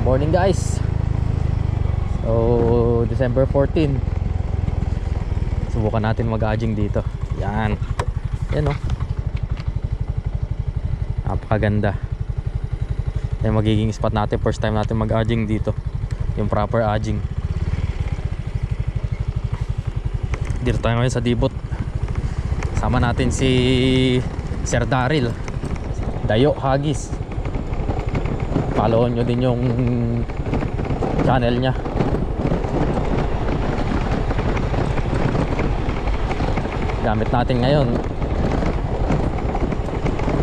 Morning guys. So December 14. Subukan natin mag-aging dito. Yan. Yan oh. Napakaganda. Yan magiging spot natin. First time natin mag-aging dito. Yung proper aging. Dito tayo ngayon sa Dibot. Sama natin si Sir Daryl Dayo Hagis. Follow nyo din yung channel niya. Gamit natin ngayon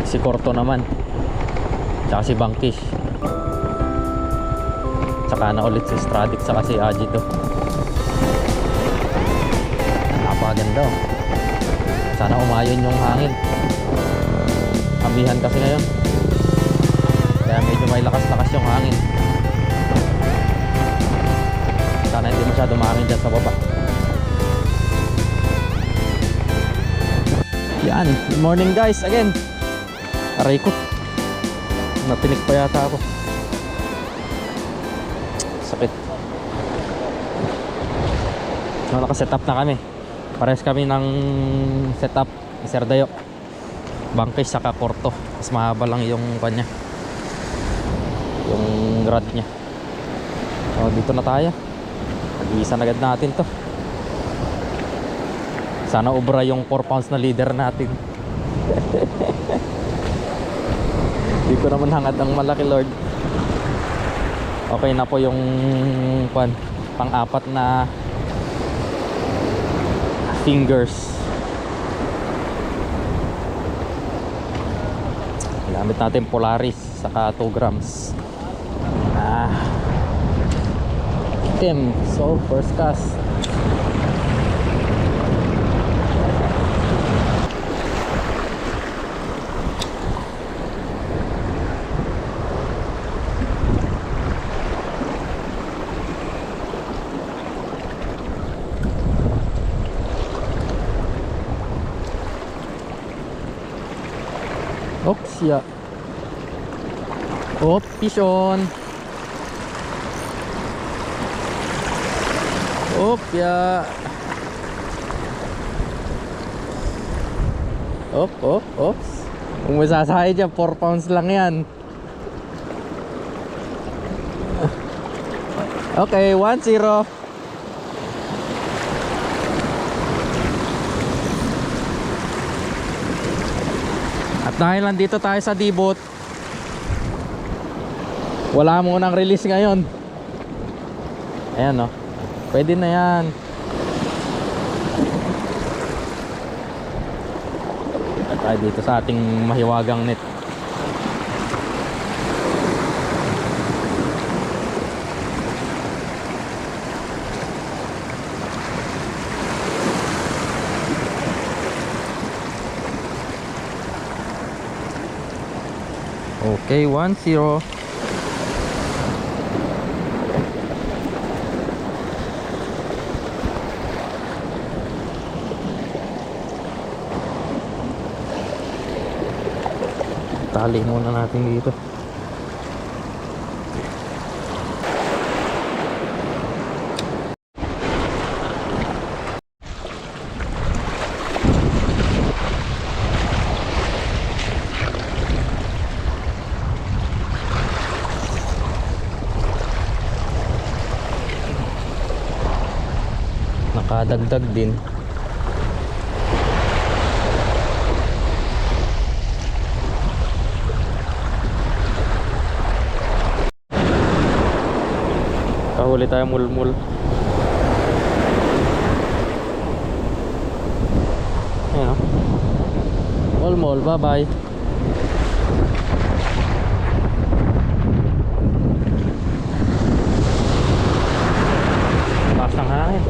si Corto naman, tsaka si Bangkish, tsaka na ulit si Stradic, tsaka si Agito. Napakaganda oh. Sana umayon yung hangin. Amihan kasi ngayon, kaya medyo may lakas-lakas yung hangin. Sana hindi masyado mahangin dyan sa baba. Yan, good morning guys again. Aray ko, natinik pa yata ako. Sakit. Naka-setup na kami. Pares kami ng setup ni Sir Dayo. Bangkis saka Corto. Mas mahaba lang yung kanya, yung rod nya. So dito na tayo. Pag-iisan agad natin to. Sana ubra yung 4 pounds na leader natin. Di ko naman hangad ang malaki, Lord. Okay na po yung pang-apat na fingers. Gamit natin Polaris saka 2 grams. Itim. So first cast. Oksya. Oh, pishon. Opya. Ops. Kung masasahay dyan, 4 pounds lang yan. Okay, 1-0. At dahil nandito tayo sa Dibot, wala munang release ngayon. Ayan o, pwede na yan. At tayo dito sa ating mahiwagang net. Okay, 1-0. Tali muna natin dito. Nakadagdag din. Kahuli tayo mulmul. Ayan o. Mulmul, bye bye. Lakas ng hangin.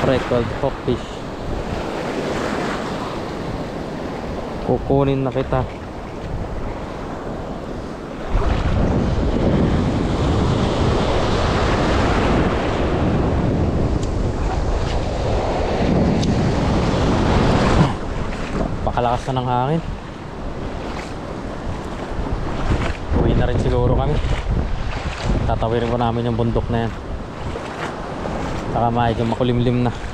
Freckled hawkfish. Kukunin na kita. Pakalakas na ng hangin. Uwi na rin siguro kami. Tatawirin ko namin yung bundok na yan. Saka medyo makulimlim na.